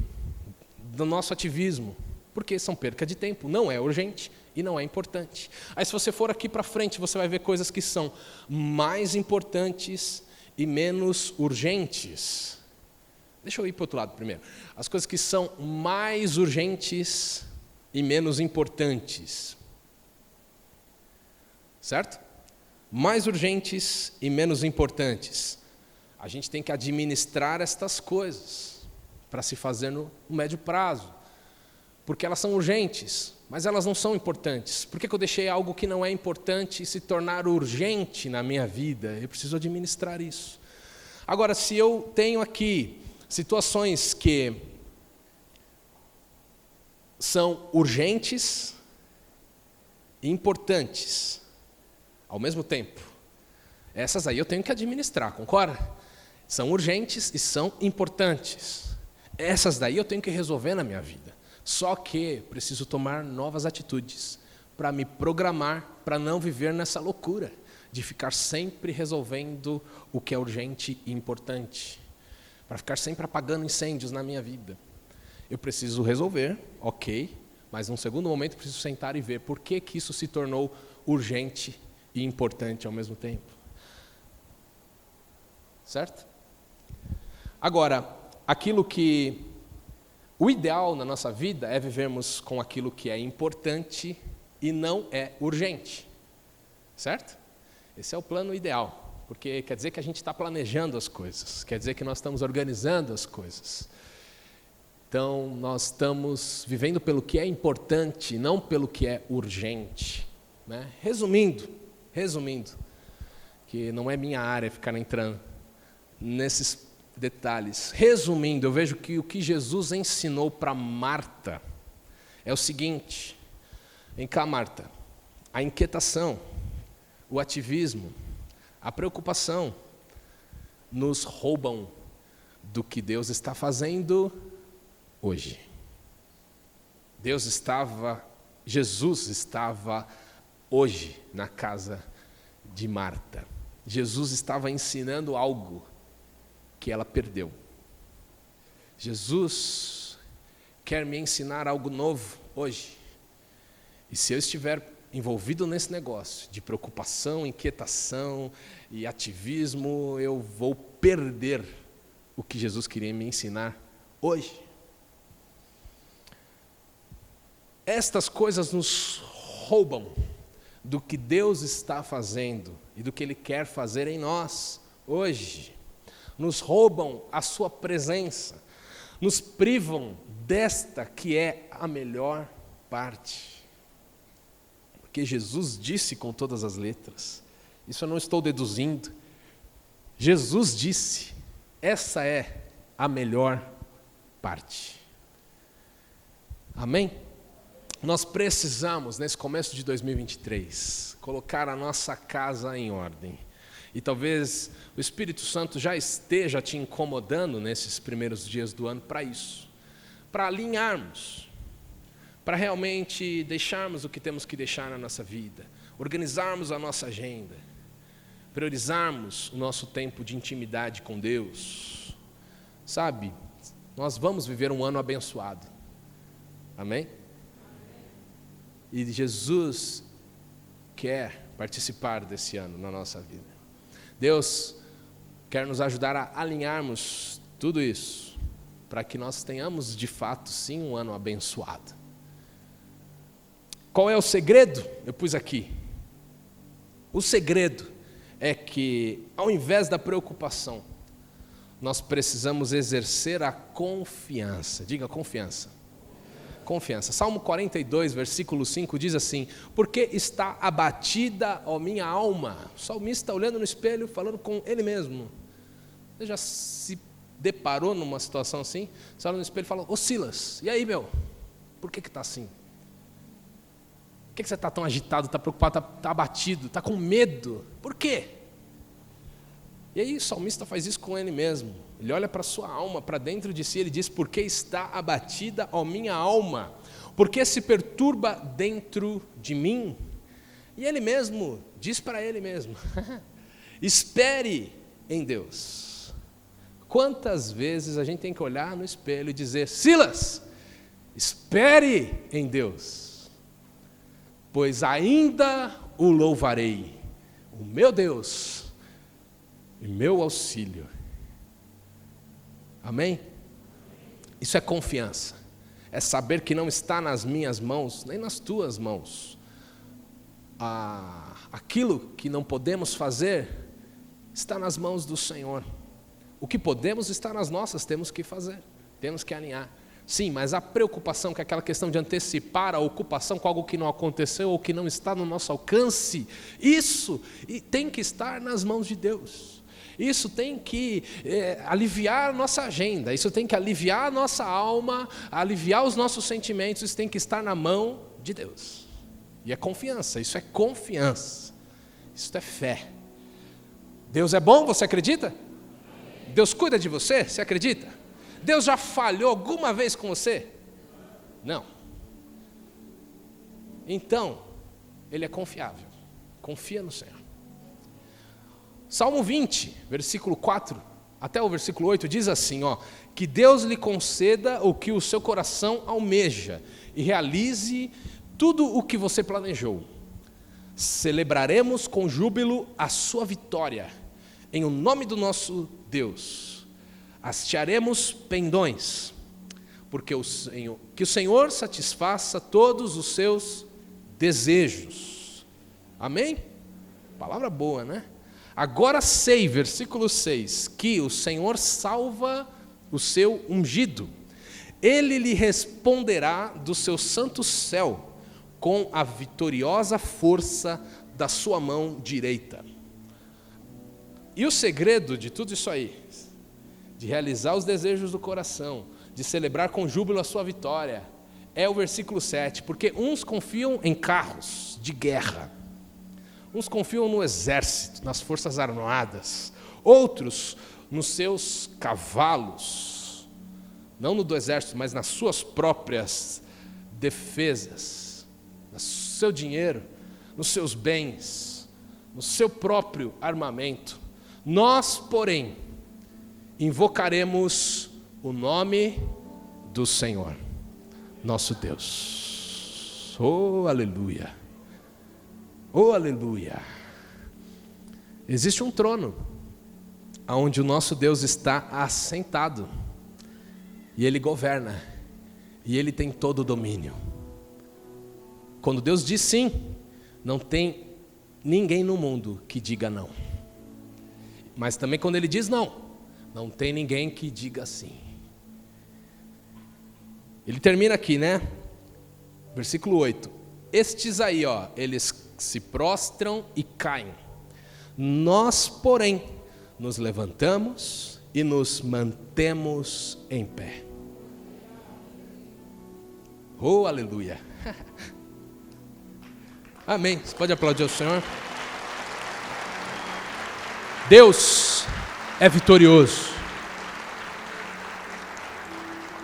do nosso ativismo, porque são perca de tempo, não é urgente e não é importante. Aí se você for aqui para frente, você vai ver coisas que são mais importantes e menos urgentes. Deixa eu ir para o outro lado primeiro. As coisas que são mais urgentes e menos importantes. Certo? Mais urgentes e menos importantes. A gente tem que administrar estas coisas para se fazer no médio prazo. Porque elas são urgentes, mas elas não são importantes. Por que eu deixei algo que não é importante se tornar urgente na minha vida? Eu preciso administrar isso. Agora, se eu tenho aqui situações que são urgentes e importantes ao mesmo tempo, essas aí eu tenho que administrar, concorda? São urgentes e são importantes. Essas daí eu tenho que resolver na minha vida. Só que preciso tomar novas atitudes para me programar, para não viver nessa loucura de ficar sempre resolvendo o que é urgente e importante, para ficar sempre apagando incêndios na minha vida. Eu preciso resolver, ok, mas num segundo momento preciso sentar e ver por que isso se tornou urgente e importante ao mesmo tempo. Certo? Agora, o ideal na nossa vida é vivermos com aquilo que é importante e não é urgente. Certo? Esse é o plano ideal, porque quer dizer que a gente está planejando as coisas, quer dizer que nós estamos organizando as coisas. Então, nós estamos vivendo pelo que é importante, não pelo que é urgente. Né? Resumindo, que não é minha área ficar entrando nesses detalhes. Resumindo, eu vejo que o que Jesus ensinou para Marta é o seguinte: vem cá, Marta, a inquietação, o ativismo, a preocupação, nos roubam do que Deus está fazendo hoje. Jesus estava hoje na casa de Marta. Jesus estava ensinando algo que ela perdeu. Jesus quer me ensinar algo novo hoje. E se eu estiver envolvido nesse negócio de preocupação, inquietação e ativismo, eu vou perder o que Jesus queria me ensinar hoje. Estas coisas nos roubam do que Deus está fazendo e do que Ele quer fazer em nós hoje. Nos roubam a sua presença, nos privam desta que é a melhor parte. Porque Jesus disse com todas as letras, isso eu não estou deduzindo, Jesus disse, essa é a melhor parte. Amém? Nós precisamos, nesse começo de 2023, colocar a nossa casa em ordem. E talvez o Espírito Santo já esteja te incomodando nesses primeiros dias do ano para isso. Para alinharmos, para realmente deixarmos o que temos que deixar na nossa vida, organizarmos a nossa agenda, priorizarmos o nosso tempo de intimidade com Deus. Sabe, nós vamos viver um ano abençoado. Amém? E Jesus quer participar desse ano na nossa vida. Deus quer nos ajudar a alinharmos tudo isso, para que nós tenhamos de fato sim um ano abençoado. Qual é o segredo? Eu pus aqui. O segredo é que, ao invés da preocupação, nós precisamos exercer a confiança. Diga confiança. Confiança. Salmo 42, versículo 5 diz assim: porque está abatida, ó minha alma. O salmista olhando no espelho, falando com ele mesmo. Você já se deparou numa situação assim? Você olha no espelho e fala: ô Silas, e aí meu? Por que está assim? Por que você está tão agitado, está preocupado, está abatido, está com medo? Por quê? E aí o salmista faz isso com ele mesmo. Ele olha para a sua alma, para dentro de si, ele diz: porque está abatida, ó minha alma? Porque se perturba dentro de mim? E ele mesmo diz para ele mesmo: espere em Deus. Quantas vezes a gente tem que olhar no espelho e dizer: Silas, espere em Deus, pois ainda o louvarei, o meu Deus e meu auxílio. Amém? Isso é confiança. É saber que não está nas minhas mãos, nem nas tuas mãos. Aquilo que não podemos fazer está nas mãos do Senhor. O que podemos está nas nossas, temos que fazer, temos que alinhar. Sim, mas a preocupação, que é aquela questão de antecipar a ocupação com algo que não aconteceu ou que não está no nosso alcance, isso tem que estar nas mãos de Deus. Isso tem que aliviar a nossa agenda, isso tem que aliviar a nossa alma, aliviar os nossos sentimentos, isso tem que estar na mão de Deus. E é confiança, isso é confiança, isso é fé. Deus é bom, você acredita? Deus cuida de você, você acredita? Deus já falhou alguma vez com você? Não. Então, Ele é confiável, confia no Senhor. Salmo 20, versículo 4 até o versículo 8 diz assim, que Deus lhe conceda o que o seu coração almeja e realize tudo o que você planejou. Celebraremos com júbilo a sua vitória, em o nome do nosso Deus. Hastearemos pendões, porque que o Senhor satisfaça todos os seus desejos. Amém? Palavra boa, né? Agora sei, versículo 6, que o Senhor salva o seu ungido. Ele lhe responderá do seu santo céu, com a vitoriosa força da sua mão direita. E o segredo de tudo isso aí, de realizar os desejos do coração, de celebrar com júbilo a sua vitória, é o versículo 7, porque uns confiam em carros de guerra, uns confiam no exército, nas forças armadas, outros nos seus cavalos, não no do exército, mas nas suas próprias defesas, no seu dinheiro, nos seus bens, no seu próprio armamento. Nós, porém, invocaremos o nome do Senhor, nosso Deus. Oh, aleluia! Oh, aleluia! Existe um trono onde o nosso Deus está assentado, e Ele governa, e Ele tem todo o domínio. Quando Deus diz sim, não tem ninguém no mundo que diga não. Mas também quando Ele diz não, não tem ninguém que diga sim. Ele termina aqui, né? Versículo 8. Estes aí, eles se prostram e caem. Nós, porém, nos levantamos e nos mantemos em pé. Oh, aleluia! Amém. Você pode aplaudir ao Senhor? Deus é vitorioso.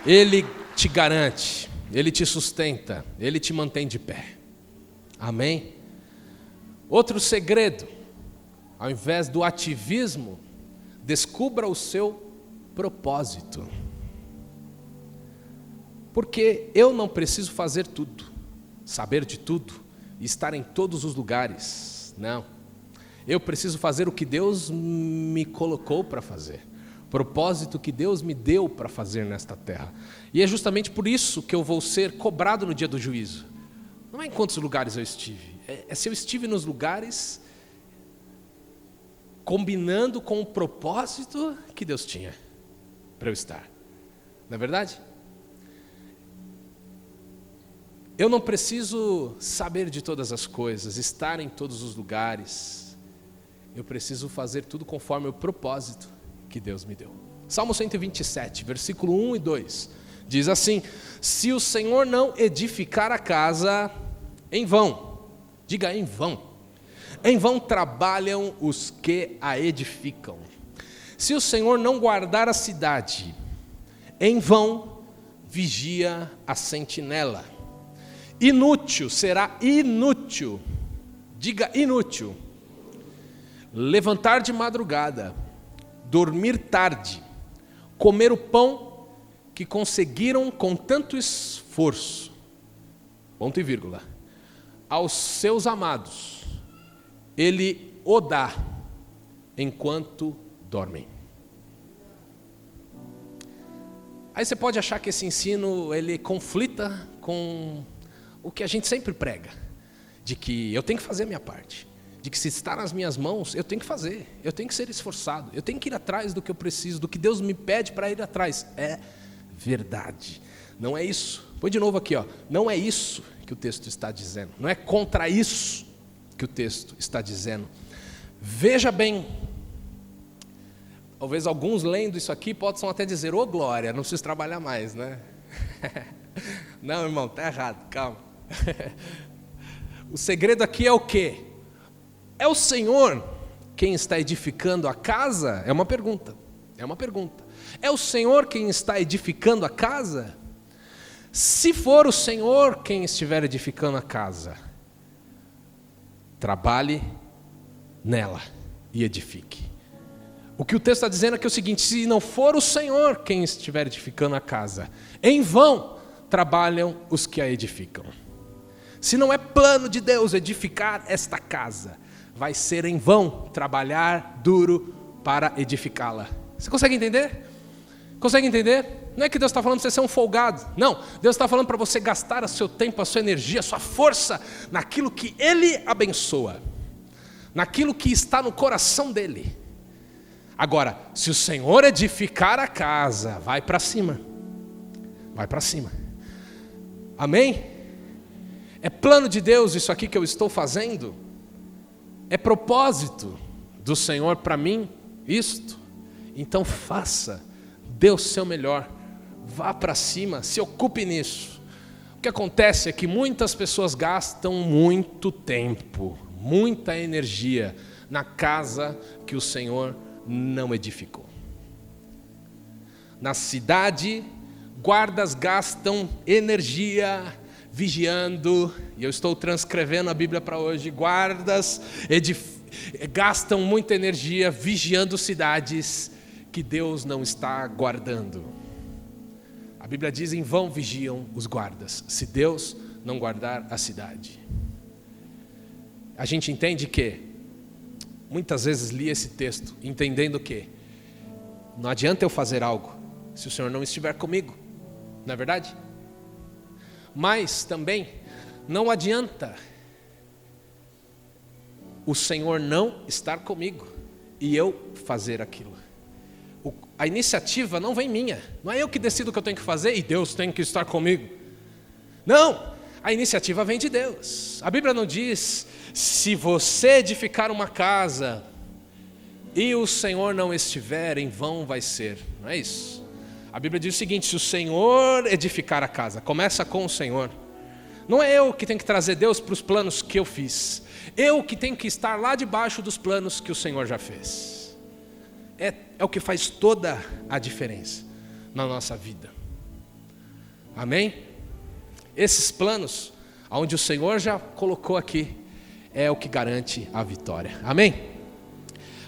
Ele te garante, Ele te sustenta, Ele te mantém de pé. Amém? Outro segredo: ao invés do ativismo, descubra o seu propósito. Porque eu não preciso fazer tudo, saber de tudo, estar em todos os lugares. Não. Eu preciso fazer o que Deus me colocou para fazer. Propósito que Deus me deu para fazer nesta terra. E é justamente por isso que eu vou ser cobrado no dia do juízo. Não é em quantos lugares eu estive. É se eu estive nos lugares combinando com o propósito que Deus tinha para eu estar. Não é verdade? Eu não preciso saber de todas as coisas, estar em todos os lugares. Eu preciso fazer tudo conforme o propósito que Deus me deu. Salmo 127, versículo 1 e 2, diz assim: se o Senhor não edificar a casa, em vão, diga em vão trabalham os que a edificam. Se o Senhor não guardar a cidade, em vão vigia a sentinela. Inútil, será inútil, diga inútil, levantar de madrugada, dormir tarde, comer o pão que conseguiram com tanto esforço, ponto e vírgula, aos seus amados, Ele o dá enquanto dormem. Aí você pode achar que esse ensino ele conflita com o que a gente sempre prega, de que eu tenho que fazer a minha parte, de que se está nas minhas mãos, eu tenho que fazer, eu tenho que ser esforçado, eu tenho que ir atrás do que eu preciso, do que Deus me pede para ir atrás. É verdade, não é isso. Põe de novo aqui, não é isso que o texto está dizendo, não é contra isso que o texto está dizendo. Veja bem, talvez alguns lendo isso aqui possam até dizer: ô glória, não preciso trabalhar mais, né? Não, irmão, está errado, calma. O segredo aqui é o quê? É o Senhor quem está edificando a casa? É uma pergunta. É o Senhor quem está edificando a casa? Se for o Senhor quem estiver edificando a casa, trabalhe nela e edifique. O que o texto está dizendo é que é o seguinte: se não for o Senhor quem estiver edificando a casa, em vão trabalham os que a edificam. Se não é plano de Deus edificar esta casa, vai ser em vão trabalhar duro para edificá-la. Você consegue entender? Consegue entender? Não é que Deus está falando para você ser um folgado. Não, Deus está falando para você gastar o seu tempo, a sua energia, a sua força naquilo que Ele abençoa, naquilo que está no coração dEle. Agora, se o Senhor edificar a casa, vai para cima. Vai para cima. Amém? É plano de Deus isso aqui que eu estou fazendo? É propósito do Senhor para mim isto? Então faça, dê o seu melhor, vá para cima, se ocupe nisso. O que acontece é que muitas pessoas gastam muito tempo, muita energia na casa que o Senhor não edificou. Na cidade, guardas gastam energia vigiando, e eu estou transcrevendo a Bíblia para hoje, guardas gastam muita energia vigiando cidades que Deus não está guardando. A Bíblia diz: em vão vigiam os guardas, se Deus não guardar a cidade. A gente entende que, muitas vezes li esse texto, entendendo que não adianta eu fazer algo se o Senhor não estiver comigo, não é verdade? Mas também não adianta o Senhor não estar comigo e eu fazer aquilo. A iniciativa não vem minha, não é eu que decido o que eu tenho que fazer e Deus tem que estar comigo. Não, a iniciativa vem de Deus. A Bíblia não diz: se você edificar uma casa e o Senhor não estiver, em vão vai ser. Não é isso. A Bíblia diz o seguinte: se o Senhor edificar a casa, começa com o Senhor. Não é eu que tenho que trazer Deus para os planos que eu fiz. Eu que tenho que estar lá debaixo dos planos que o Senhor já fez. É o que faz toda a diferença na nossa vida. Amém? Esses planos, onde o Senhor já colocou aqui, é o que garante a vitória. Amém?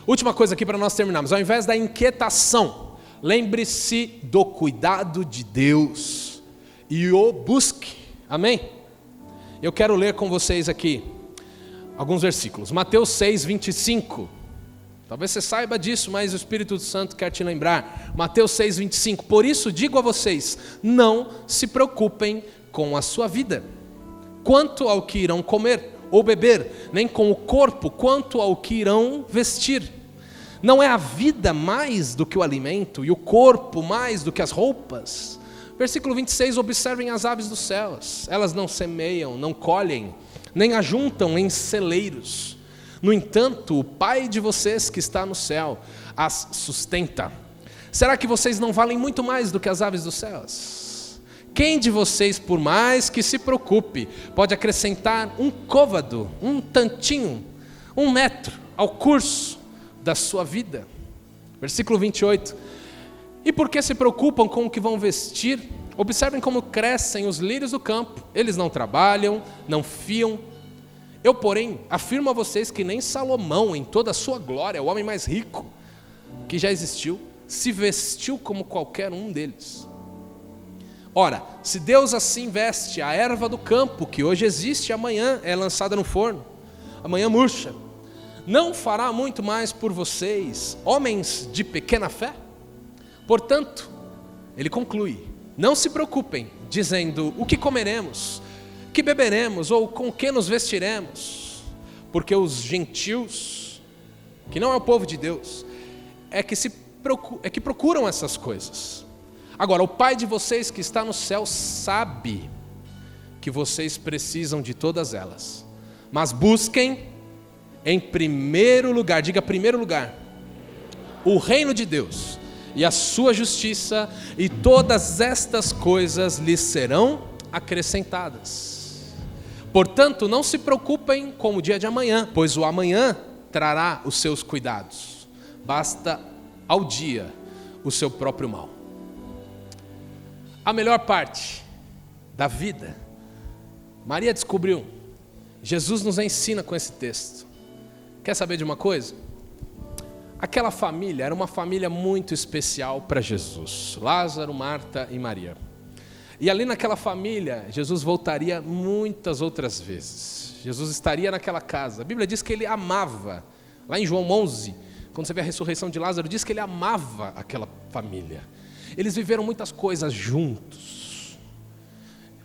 Última coisa aqui para nós terminarmos. Ao invés da inquietação, lembre-se do cuidado de Deus e o busque. Amém? Eu quero ler com vocês aqui alguns versículos. Mateus 6, 25. Talvez você saiba disso, mas o Espírito Santo quer te lembrar. Mateus 6, 25. Por isso digo a vocês, não se preocupem com a sua vida, quanto ao que irão comer ou beber, nem com o corpo, quanto ao que irão vestir. Não é a vida mais do que o alimento, e o corpo mais do que as roupas? Versículo 26, observem as aves dos céus, elas não semeiam, não colhem, nem ajuntam em celeiros. No entanto, o Pai de vocês que está no céu as sustenta. Será que vocês não valem muito mais do que as aves dos céus? Quem de vocês, por mais que se preocupe, pode acrescentar um côvado, um tantinho, 1 metro ao curso da sua vida? Versículo 28. E por que se preocupam com o que vão vestir? Observem como crescem os lírios do campo. Eles não trabalham, não fiam. Eu, porém, afirmo a vocês que nem Salomão, em toda a sua glória, o homem mais rico que já existiu, se vestiu como qualquer um deles. Ora, se Deus assim veste a erva do campo, que hoje existe e amanhã é lançada no forno, amanhã murcha, não fará muito mais por vocês, homens de pequena fé? Portanto, ele conclui: não se preocupem, dizendo: o que comeremos, que beberemos, ou com que nos vestiremos? Porque os gentios, que não é o povo de Deus, é que procuram essas coisas. Agora, o Pai de vocês que está no céu sabe que vocês precisam de todas elas. Mas busquem em primeiro lugar, diga primeiro lugar, o reino de Deus e a sua justiça, e todas estas coisas lhes serão acrescentadas. Portanto, não se preocupem com o dia de amanhã, pois o amanhã trará os seus cuidados. Basta ao dia o seu próprio mal. A melhor parte da vida, Maria descobriu. Jesus nos ensina com esse texto. Quer saber de uma coisa? Aquela família era uma família muito especial para Jesus. Lázaro, Marta e Maria. E ali naquela família, Jesus voltaria muitas outras vezes. Jesus estaria naquela casa. A Bíblia diz que ele amava. Lá em João 11, quando você vê a ressurreição de Lázaro, diz que ele amava aquela família. Eles viveram muitas coisas juntos.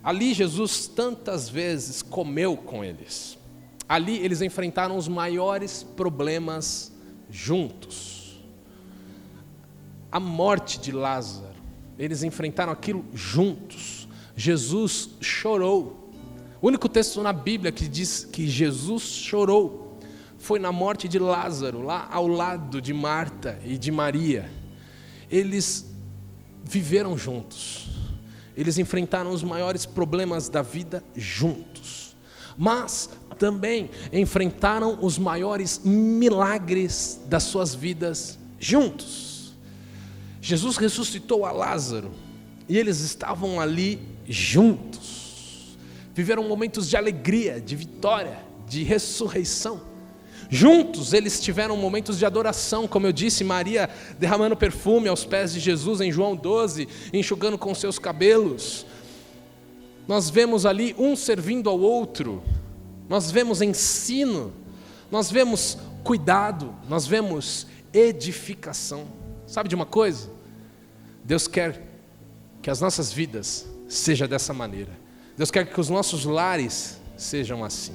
Ali Jesus tantas vezes comeu com eles. Ali eles enfrentaram os maiores problemas juntos. A morte de Lázaro, eles enfrentaram aquilo juntos. Jesus chorou. O único texto na Bíblia que diz que Jesus chorou foi na morte de Lázaro, lá ao lado de Marta e de Maria. Eles viveram juntos. Eles enfrentaram os maiores problemas da vida juntos. Mas também enfrentaram os maiores milagres das suas vidas juntos. Jesus ressuscitou a Lázaro e eles estavam ali juntos. Viveram momentos de alegria, de vitória, de ressurreição. Juntos eles tiveram momentos de adoração, como eu disse, Maria derramando perfume aos pés de Jesus em João 12, enxugando com seus cabelos. Nós vemos ali um servindo ao outro, nós vemos ensino, nós vemos cuidado, nós vemos edificação. Sabe de uma coisa? Deus quer que as nossas vidas sejam dessa maneira. Deus quer que os nossos lares sejam assim.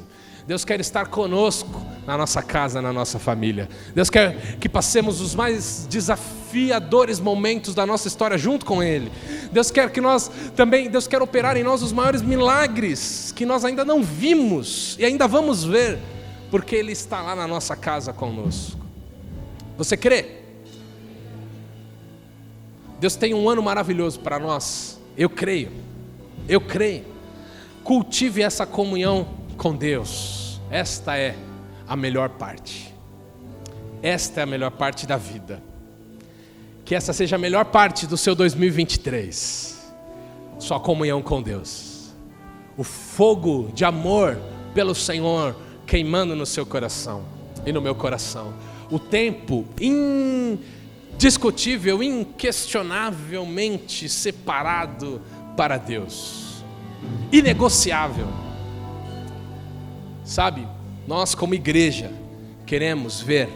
Deus quer estar conosco na nossa casa, na nossa família. Deus quer que passemos os mais desafiadores momentos da nossa história junto com Ele. Deus quer que nós também, Deus quer operar em nós os maiores milagres que nós ainda não vimos e ainda vamos ver, porque Ele está lá na nossa casa conosco. Você crê? Deus tem um ano maravilhoso para nós. Eu creio. Cultive essa comunhão com Deus. Esta é a melhor parte. Esta é a melhor parte da vida. Que essa seja a melhor parte do seu 2023. Sua comunhão com Deus. O fogo de amor pelo Senhor queimando no seu coração e no meu coração. O tempo indiscutível, inquestionavelmente separado para Deus. Inegociável. Sabe, nós como igreja queremos ver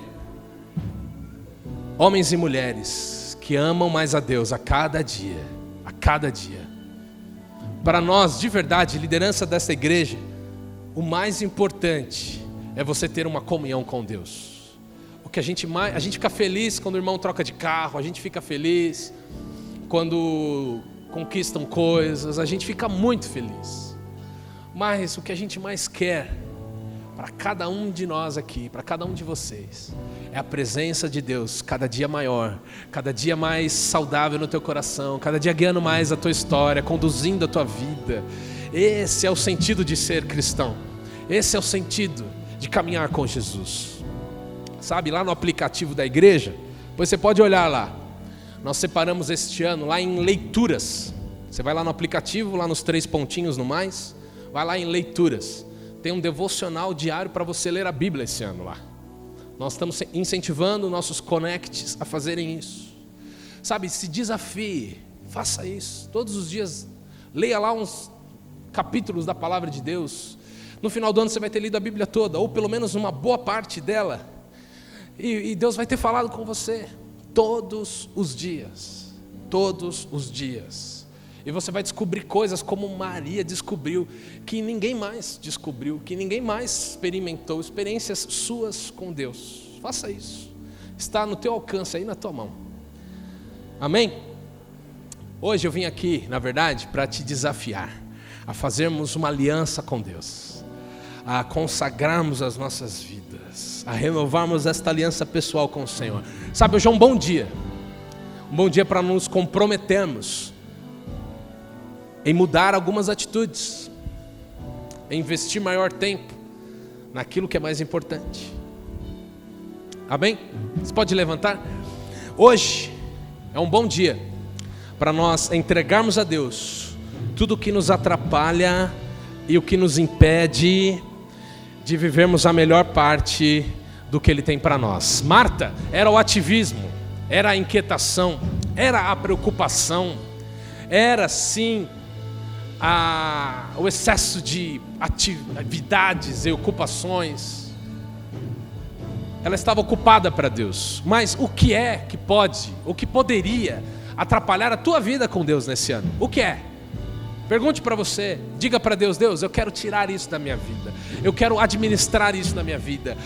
homens e mulheres que amam mais a Deus a cada dia. Para nós, de verdade, liderança dessa igreja, o mais importante é você ter uma comunhão com Deus. O que a gente fica feliz quando o irmão troca de carro, a gente fica feliz quando conquistam coisas, a gente fica muito feliz. Mas o que a gente mais quer para cada um de nós aqui, para cada um de vocês, é a presença de Deus cada dia maior, cada dia mais saudável no teu coração, cada dia guiando mais a tua história, conduzindo a tua vida. Esse é o sentido de ser cristão. Esse é o sentido de caminhar com Jesus. Sabe, lá no aplicativo da igreja, depois você pode olhar lá. Nós separamos este ano lá em leituras. Você vai lá no aplicativo, lá nos 3 pontinhos no mais, vai lá em leituras. Tem um devocional diário para você ler a Bíblia esse ano lá. Nós estamos incentivando nossos connects a fazerem isso. Sabe, se desafie, faça isso. Todos os dias, leia lá uns capítulos da palavra de Deus. No final do ano você vai ter lido a Bíblia toda, ou pelo menos uma boa parte dela. E Deus vai ter falado com você todos os dias. Todos os dias. E você vai descobrir coisas como Maria descobriu, que ninguém mais descobriu, que ninguém mais experimentou, experiências suas com Deus. Faça isso. Está no teu alcance, aí na tua mão. Amém? Hoje eu vim aqui, na verdade, para te desafiar a fazermos uma aliança com Deus, a consagrarmos as nossas vidas, a renovarmos esta aliança pessoal com o Senhor. Sabe, hoje é um bom dia para nos comprometermos em mudar algumas atitudes, em investir maior tempo naquilo que é mais importante. Amém? Você pode levantar? Hoje é um bom dia para nós entregarmos a Deus tudo o que nos atrapalha e o que nos impede de vivermos a melhor parte do que Ele tem para nós. Marta era o ativismo, era a inquietação, era a preocupação, era sim o excesso de atividades e ocupações. Ela estava ocupada para Deus. Mas o que é que pode, o que poderia atrapalhar a tua vida com Deus nesse ano? O que é? Pergunte para você, diga para Deus: Deus, eu quero tirar isso da minha vida, eu quero administrar isso na minha vida,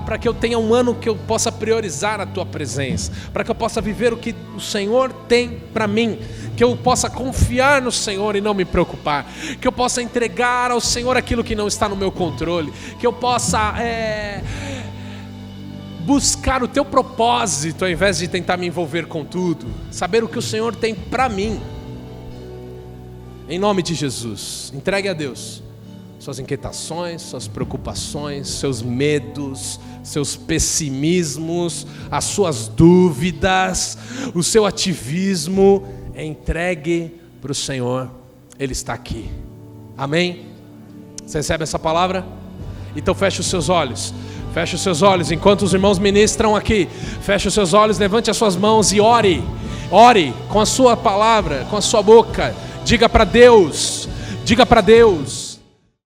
para que eu tenha um ano que eu possa priorizar a tua presença, para que eu possa viver o que o Senhor tem para mim, que eu possa confiar no Senhor e não me preocupar, que eu possa entregar ao Senhor aquilo que não está no meu controle, que eu possa buscar o teu propósito ao invés de tentar me envolver com tudo, saber o que o Senhor tem para mim. Em nome de Jesus, entregue a Deus suas inquietações, suas preocupações, seus medos, seus pessimismos, as suas dúvidas, o seu ativismo, entregue para o Senhor. Ele está aqui. Amém? Você recebe essa palavra? Então feche os seus olhos. Feche os seus olhos enquanto os irmãos ministram aqui. Feche os seus olhos, levante as suas mãos e ore. Ore com a sua palavra, com a sua boca. Diga para Deus. Diga para Deus.